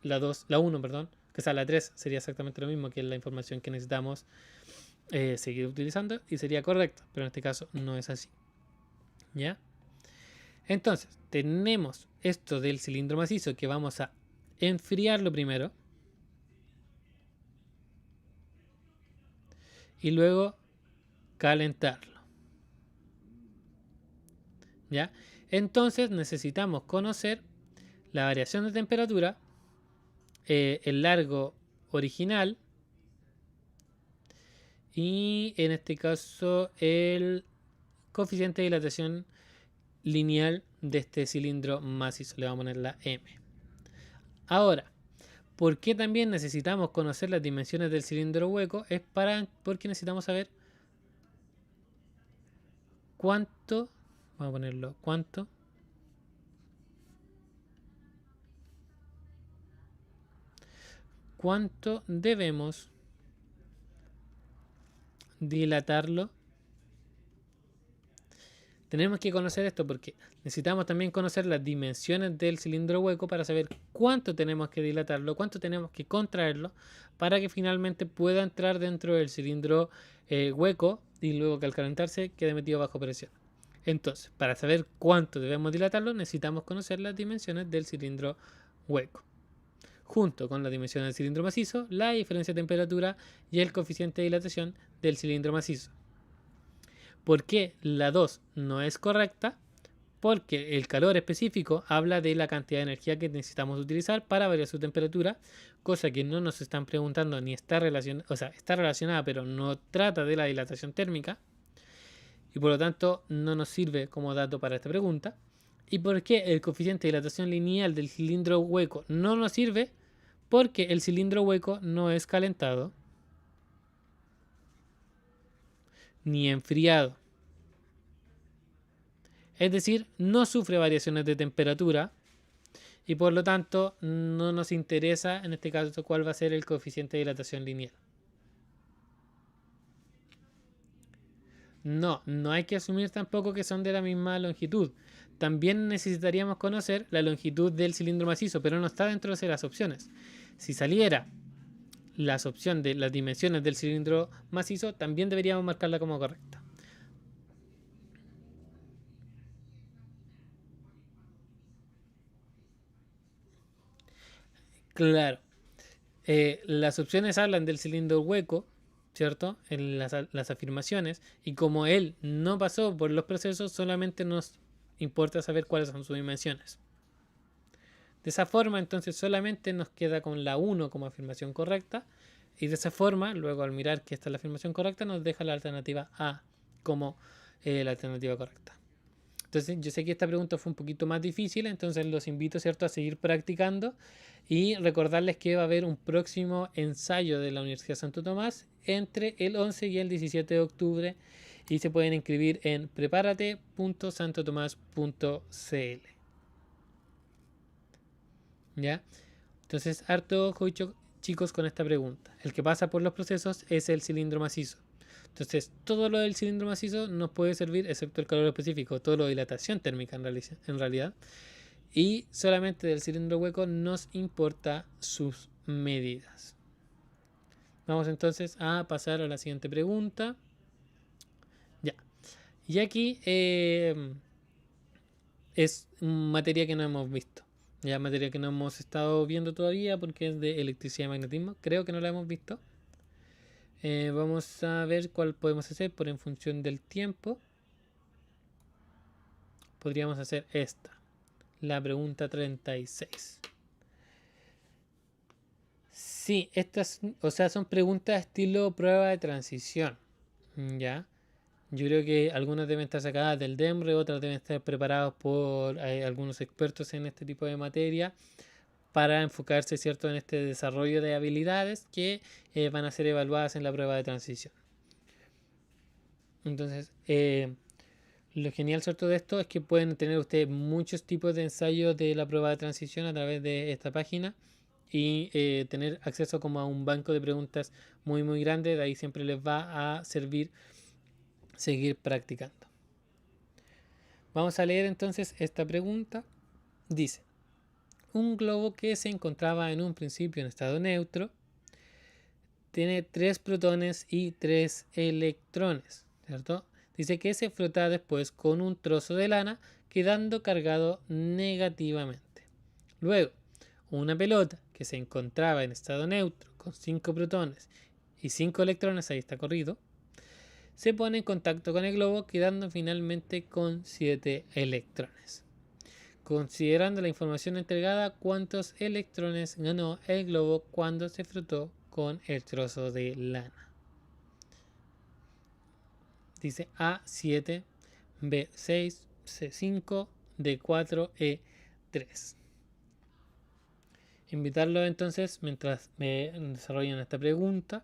la 1, perdón, que sea la 3 sería exactamente lo mismo, que es la información que necesitamos seguir utilizando y sería correcto. Pero en este caso no es así. ¿Ya? Entonces, tenemos esto del cilindro macizo que vamos a enfriarlo primero. Y luego calentarlo. ¿Ya? Entonces necesitamos conocer la variación de temperatura, el largo original y en este caso el coeficiente de dilatación lineal de este cilindro macizo. Le vamos a poner la M. Ahora, ¿por qué también necesitamos conocer las dimensiones del cilindro hueco? Es porque necesitamos saber cuánto, vamos a ponerlo, cuánto debemos dilatarlo. Tenemos que conocer esto porque necesitamos también conocer las dimensiones del cilindro hueco para saber cuánto tenemos que dilatarlo, cuánto tenemos que contraerlo para que finalmente pueda entrar dentro del cilindro hueco y luego que al calentarse quede metido bajo presión. Entonces, para saber cuánto debemos dilatarlo, necesitamos conocer las dimensiones del cilindro hueco. Junto con las dimensiones del cilindro macizo, la diferencia de temperatura y el coeficiente de dilatación del cilindro macizo. ¿Por qué la 2 no es correcta? Porque el calor específico habla de la cantidad de energía que necesitamos utilizar para variar su temperatura, cosa que no nos están preguntando ni está relacionada, o sea, está relacionada, pero no trata de la dilatación térmica y por lo tanto no nos sirve como dato para esta pregunta. ¿Y por qué el coeficiente de dilatación lineal del cilindro hueco no nos sirve? Porque el cilindro hueco no es calentado ni enfriado. Es decir, no sufre variaciones de temperatura y por lo tanto no nos interesa en este caso cuál va a ser el coeficiente de dilatación lineal. No hay que asumir tampoco que son de la misma longitud. También necesitaríamos conocer la longitud del cilindro macizo, pero no está dentro de las opciones. Si saliera la opción de las dimensiones del cilindro macizo, también deberíamos marcarla como correcta. Claro. Las opciones hablan del cilindro hueco, ¿cierto? En las afirmaciones. Y como él no pasó por los procesos, solamente nos importa saber cuáles son sus dimensiones. De esa forma, entonces, solamente nos queda con la 1 como afirmación correcta. Y de esa forma, luego al mirar que esta es la afirmación correcta, nos deja la alternativa A como la alternativa correcta. Entonces, yo sé que esta pregunta fue un poquito más difícil, entonces los invito, ¿cierto?, a seguir practicando y recordarles que va a haber un próximo ensayo de la Universidad Santo Tomás entre el 11 y el 17 de octubre y se pueden inscribir en preparate.santotomás.cl. ¿Ya? Entonces, harto ojo, chicos, con esta pregunta. El que pasa por los procesos es el cilindro macizo. Entonces, todo lo del cilindro macizo nos puede servir, excepto el calor específico, todo lo de dilatación térmica en realidad. Y solamente del cilindro hueco nos importa sus medidas. Vamos entonces a pasar a la siguiente pregunta. Ya. Y aquí es materia que no hemos visto. Ya materia que no hemos estado viendo todavía porque es de electricidad y magnetismo. Creo que no la hemos visto. Vamos a ver cuál podemos hacer por en función del tiempo. Podríamos hacer esta. La pregunta 36. Sí, estas, o sea, son preguntas estilo prueba de transición. ¿Ya? Yo creo que algunas deben estar sacadas del DEMRE, otras deben estar preparadas por algunos expertos en este tipo de materia para enfocarse, ¿cierto?, en este desarrollo de habilidades que van a ser evaluadas en la prueba de transición. Entonces, lo genial, ¿cierto?, de esto es que pueden tener ustedes muchos tipos de ensayos de la prueba de transición a través de esta página y tener acceso como a un banco de preguntas muy muy grande. De ahí siempre les va a servir seguir practicando. Vamos a leer entonces esta pregunta. Dice, un globo que se encontraba en un principio en estado neutro tiene 3 protones y 3 electrones, ¿cierto? Dice que se frota después con un trozo de lana quedando cargado negativamente. Luego, una pelota que se encontraba en estado neutro con 5 protones y 5 electrones, ahí está corrido, se pone en contacto con el globo quedando finalmente con 7 electrones. Considerando la información entregada, ¿cuántos electrones ganó el globo cuando se frotó con el trozo de lana? Dice A7, B6, C5, D4, E3. Invitarlos entonces, mientras me desarrollan esta pregunta,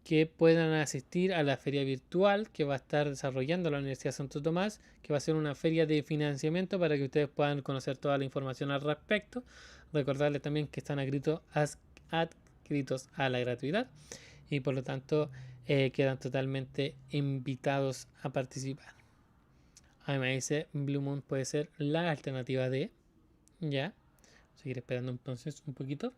que puedan asistir a la feria virtual que va a estar desarrollando la Universidad Santo Tomás, que va a ser una feria de financiamiento para que ustedes puedan conocer toda la información al respecto. Recordarles también que están adscritos a la gratuidad y por lo tanto quedan totalmente invitados a participar. Ahí me dice Blue Moon puede ser la alternativa de, ya, seguir esperando entonces un poquito.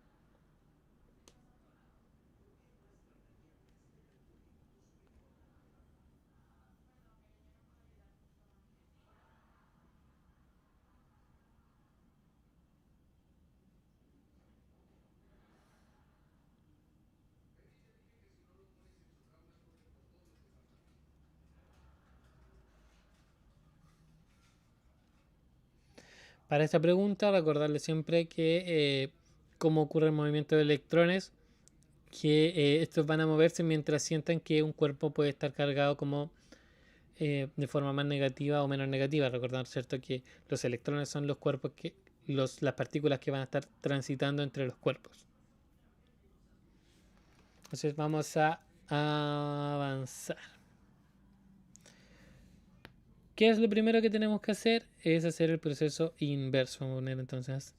Para esta pregunta, recordarles siempre que cómo ocurre el movimiento de electrones, que estos van a moverse mientras sientan que un cuerpo puede estar cargado como de forma más negativa o menos negativa. Recordar, ¿cierto?, que los electrones son los cuerpos que las partículas que van a estar transitando entre los cuerpos. Entonces vamos a avanzar. ¿Qué es lo primero que tenemos que hacer? Es hacer el proceso inverso. Vamos a poner entonces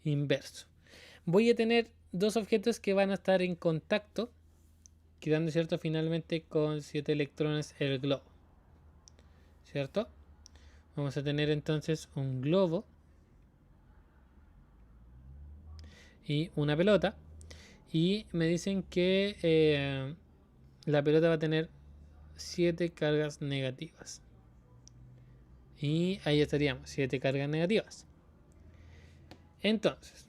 inverso. Voy a tener dos objetos que van a estar en contacto, quedando, ¿cierto?, finalmente con 7 electrones el globo, ¿cierto? Vamos a tener entonces un globo y una pelota. Y me dicen que la pelota va a tener 7 cargas negativas. Y ahí estaríamos, 7 cargas negativas. Entonces,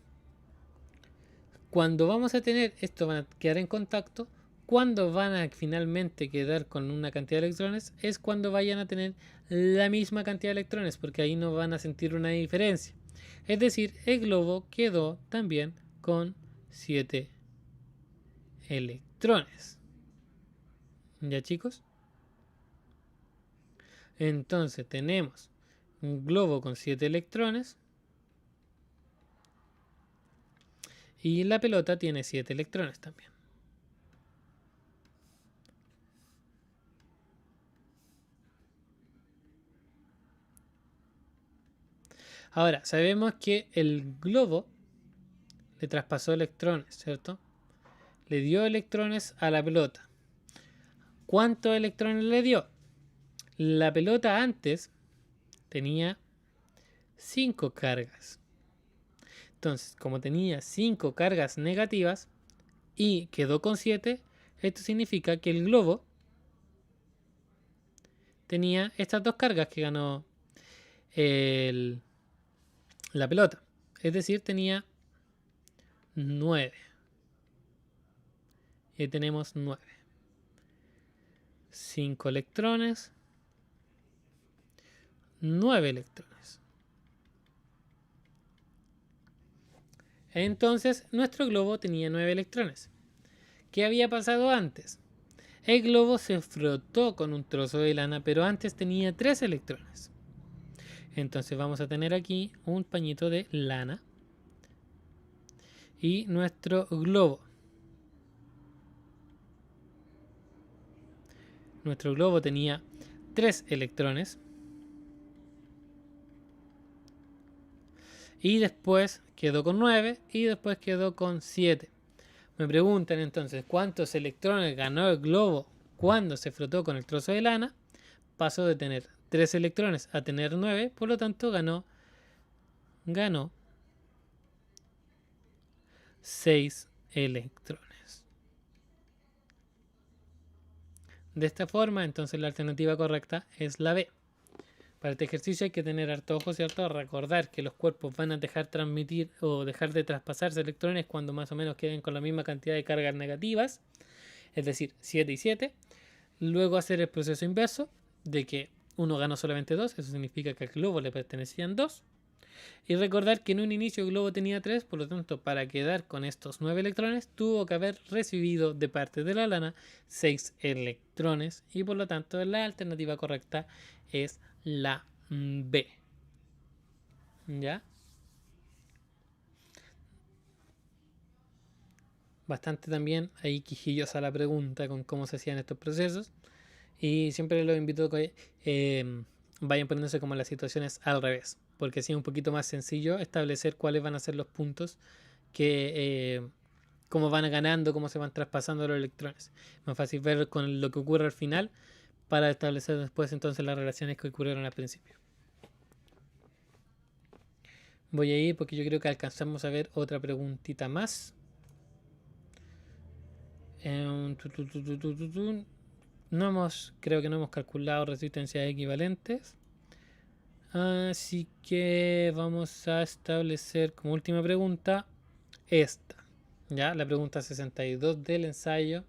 cuando vamos a tener, esto van a quedar en contacto, cuando van a finalmente quedar con una cantidad de electrones, es cuando vayan a tener la misma cantidad de electrones, porque ahí no van a sentir una diferencia. Es decir, el globo quedó también con 7 electrones. ¿Ya, chicos? Entonces tenemos un globo con 7 electrones y la pelota tiene 7 electrones también. Ahora, sabemos que el globo le traspasó electrones, ¿cierto? Le dio electrones a la pelota. ¿Cuántos electrones le dio? La pelota antes tenía 5 cargas. Entonces, como tenía 5 cargas negativas y quedó con 7, esto significa que el globo tenía estas dos cargas que ganó la pelota. Es decir, tenía 9. Y ahí tenemos 9. 5 electrones. 9 electrones. Entonces, nuestro globo tenía 9 electrones. ¿Qué había pasado antes? El globo se frotó con un trozo de lana, pero antes tenía 3 electrones. Entonces vamos a tener aquí un pañito de lana y nuestro globo. Nuestro globo tenía 3 electrones. Y después quedó con 9 y después quedó con 7. Me preguntan entonces cuántos electrones ganó el globo cuando se frotó con el trozo de lana. Pasó de tener 3 electrones a tener 9, por lo tanto ganó 6 electrones. De esta forma, entonces la alternativa correcta es la B. Para este ejercicio hay que tener harto ojo, ¿cierto? Recordar que los cuerpos van a dejar transmitir o dejar de traspasarse electrones cuando más o menos queden con la misma cantidad de cargas negativas, es decir, 7 y 7. Luego hacer el proceso inverso de que uno ganó solamente 2, eso significa que al globo le pertenecían 2. Y recordar que en un inicio el globo tenía 3, por lo tanto, para quedar con estos 9 electrones, tuvo que haber recibido de parte de la lana 6 electrones. Y por lo tanto, la alternativa correcta es la B. ¿Ya? Bastante también ahí quijillosa la pregunta con cómo se hacían estos procesos. Y siempre los invito a que vayan poniéndose como las situaciones al revés, porque así es un poquito más sencillo establecer cuáles van a ser los puntos que cómo van ganando, cómo se van traspasando los electrones. Más fácil ver con lo que ocurre al final para establecer después entonces las relaciones que ocurrieron al principio. Voy a ir porque yo creo que alcanzamos a ver otra preguntita más. Creo que no hemos calculado resistencias equivalentes. Así que vamos a establecer como última pregunta esta. Ya, la pregunta 62 del ensayo,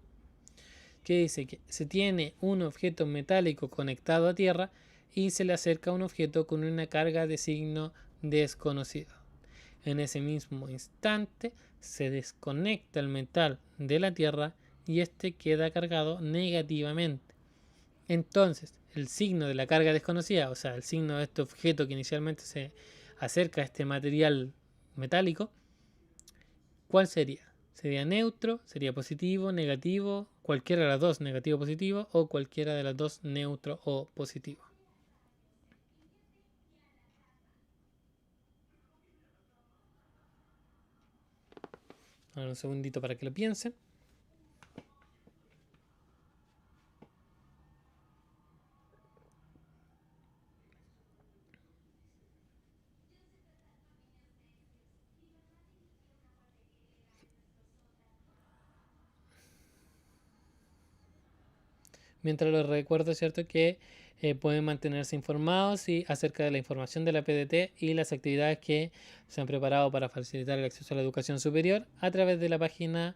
que dice que se tiene un objeto metálico conectado a tierra y se le acerca un objeto con una carga de signo desconocido. En ese mismo instante se desconecta el metal de la tierra y este queda cargado negativamente. Entonces, el signo de la carga desconocida, o sea, el signo de este objeto que inicialmente se acerca a este material metálico, ¿cuál sería? ¿Sería neutro? ¿Sería positivo? ¿Negativo? Cualquiera de las dos, negativo o positivo, o cualquiera de las dos, neutro o positivo. Ahora un segundito para que lo piensen. Mientras les recuerdo, ¿cierto?, que pueden mantenerse informados y acerca de la información de la PDT y las actividades que se han preparado para facilitar el acceso a la educación superior a través de la página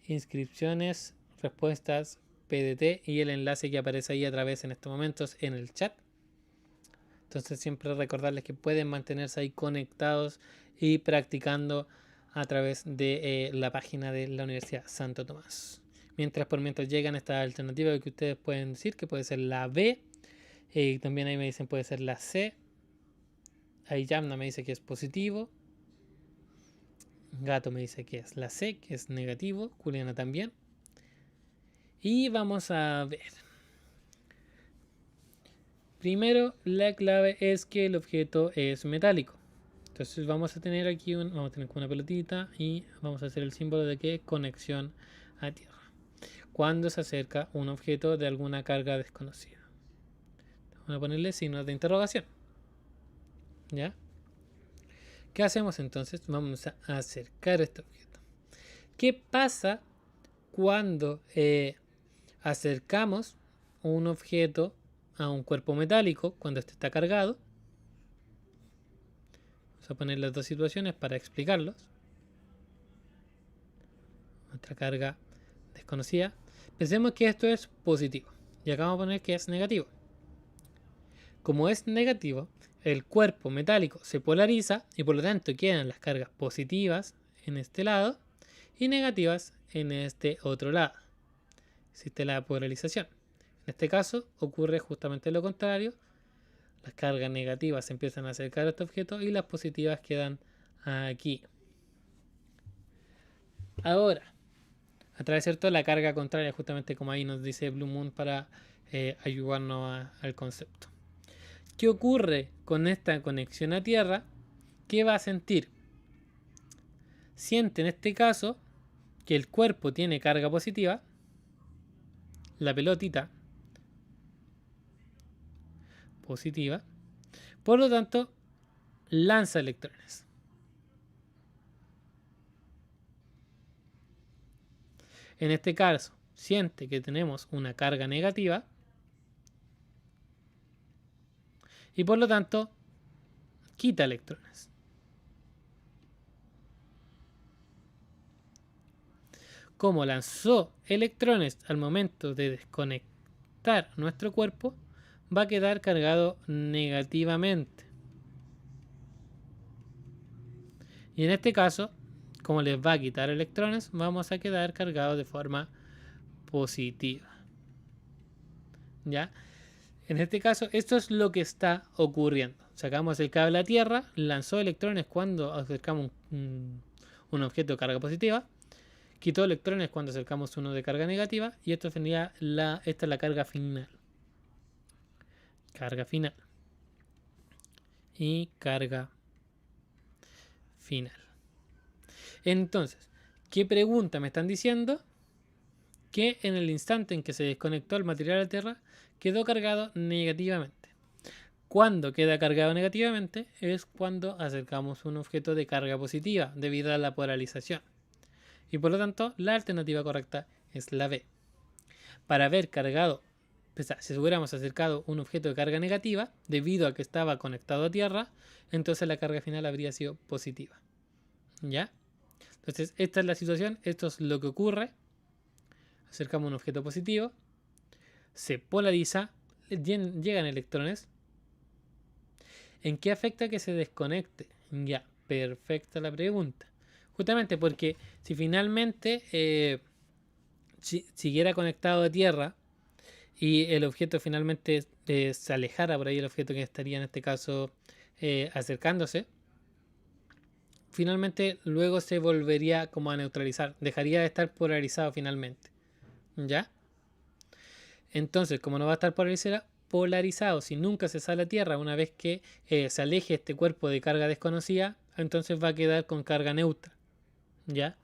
inscripciones, respuestas, PDT y el enlace que aparece ahí a través en estos momentos en el chat. Entonces siempre recordarles que pueden mantenerse ahí conectados y practicando a través de la página de la Universidad Santo Tomás. Mientras llegan estas alternativas que ustedes pueden decir, que puede ser la B, también ahí me dicen puede ser la C. Ahí Yamna me dice que es positivo. Gato me dice que es la C, que es negativo. Juliana también. Y vamos a ver. Primero, la clave es que el objeto es metálico. Entonces vamos a tener aquí vamos a tener una pelotita y vamos a hacer el símbolo de que conexión a tierra. Cuando se acerca un objeto de alguna carga desconocida. Vamos a ponerle signos de interrogación. ¿Ya? ¿Qué hacemos entonces? Vamos a acercar este objeto. ¿Qué pasa cuando acercamos un objeto a un cuerpo metálico cuando este está cargado? Vamos a poner las dos situaciones para explicarlos. Nuestra carga desconocida. Pensemos que esto es positivo. Y acá vamos a poner que es negativo. Como es negativo, el cuerpo metálico se polariza y por lo tanto quedan las cargas positivas en este lado y negativas en este otro lado. Existe la polarización. En este caso ocurre justamente lo contrario. Las cargas negativas se empiezan a acercar a este objeto y las positivas quedan aquí. Ahora, a través de la carga contraria, justamente como ahí nos dice Blue Moon para ayudarnos al concepto. ¿Qué ocurre con esta conexión a tierra? ¿Qué va a sentir? Siente en este caso que el cuerpo tiene carga positiva, la pelotita positiva, por lo tanto lanza electrones. En este caso, siente que tenemos una carga negativa y por lo tanto quita electrones. Como lanzó electrones al momento de desconectar nuestro cuerpo, va a quedar cargado negativamente. Y en este caso, como les va a quitar electrones, vamos a quedar cargados de forma positiva. ¿Ya? En este caso, esto es lo que está ocurriendo. Sacamos el cable a tierra, lanzó electrones cuando acercamos un objeto de carga positiva, quitó electrones cuando acercamos uno de carga negativa, y esto sería esta es la carga final. Carga final. Y carga final. Entonces, ¿qué pregunta me están diciendo? Que en el instante en que se desconectó el material a la tierra, quedó cargado negativamente. Cuando queda cargado negativamente es cuando acercamos un objeto de carga positiva debido a la polarización. Y por lo tanto, la alternativa correcta es la B. Para haber cargado, si hubiéramos acercado un objeto de carga negativa, debido a que estaba conectado a tierra, entonces la carga final habría sido positiva. ¿Ya? Entonces, esta es la situación, esto es lo que ocurre. Acercamos un objeto positivo, se polariza, llegan electrones. ¿En qué afecta que se desconecte? Ya, perfecta la pregunta. Justamente porque si finalmente siguiera conectado a tierra y el objeto finalmente se alejara por ahí, el objeto que estaría en este caso acercándose, finalmente luego se volvería como a neutralizar, dejaría de estar polarizado finalmente. ¿Ya? Entonces, como no va a estar polarizado, si nunca se sale a tierra, una vez que se aleje este cuerpo de carga desconocida, entonces va a quedar con carga neutra. ¿Ya?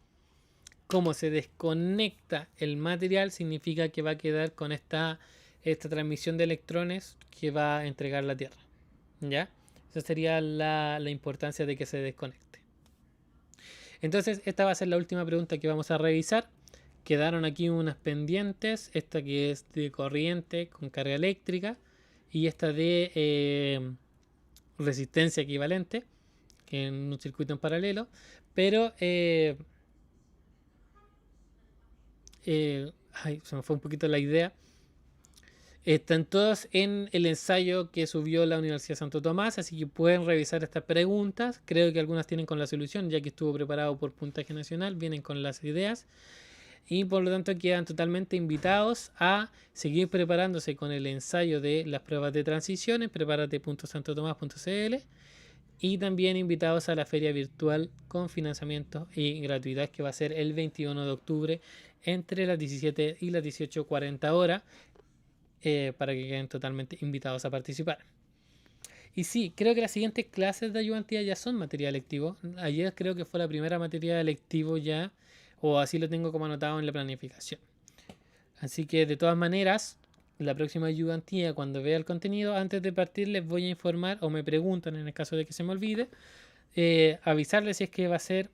como se desconecta el material, significa que va a quedar con esta transmisión de electrones que va a entregar la Tierra. ¿Ya? Esa sería la importancia de que se desconecte. Entonces, esta va a ser la última pregunta que vamos a revisar. Quedaron aquí unas pendientes, esta que es de corriente con carga eléctrica y esta de resistencia equivalente, que en un circuito en paralelo, pero se me fue un poquito la idea. Están todos en el ensayo que subió la Universidad de Santo Tomás, así que pueden revisar estas preguntas. Creo que algunas tienen con la solución, ya que estuvo preparado por puntaje nacional, vienen con las ideas. Y por lo tanto quedan totalmente invitados a seguir preparándose con el ensayo de las pruebas de transición en prepárate.santotomás.cl y también invitados a la feria virtual con financiamiento y gratuidad que va a ser el 21 de octubre entre las 17 y las 18:40 horas, para que queden totalmente invitados a participar. Y sí, creo que las siguientes clases de ayudantía ya son materia electivo. Ayer creo que fue la primera materia electivo ya, o así lo tengo como anotado en la planificación. Así que de todas maneras, la próxima ayudantía, cuando vea el contenido, antes de partir les voy a informar, o me preguntan en el caso de que se me olvide, avisarles si es que va a ser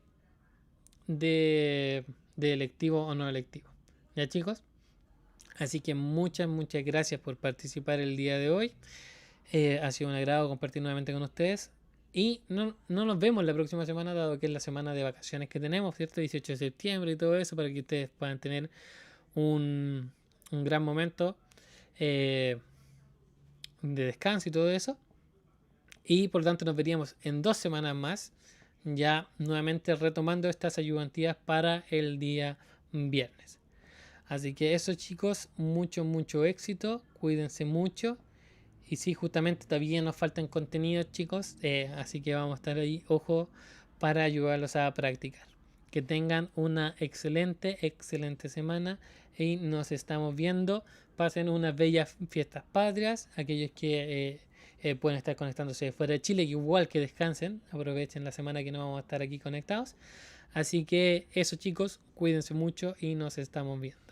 de electivo o no electivo. ¿Ya, chicos? Así que muchas gracias por participar el día de hoy. Ha sido un agrado compartir nuevamente con ustedes. Y no nos vemos la próxima semana, dado que es la semana de vacaciones que tenemos, ¿cierto? 18 de septiembre y todo eso, para que ustedes puedan tener un gran momento de descanso y todo eso. Y por lo tanto nos veríamos en 2 semanas más, ya nuevamente retomando estas ayudantías para el día viernes. Así que eso, chicos, mucho éxito, cuídense mucho. Y sí, justamente todavía nos faltan contenidos, chicos, así que vamos a estar ahí, ojo, para ayudarlos a practicar. Que tengan una excelente semana y nos estamos viendo. Pasen unas bellas fiestas patrias, aquellos que pueden estar conectándose fuera de Chile, que igual que descansen, aprovechen la semana que no vamos a estar aquí conectados. Así que eso, chicos, cuídense mucho y nos estamos viendo.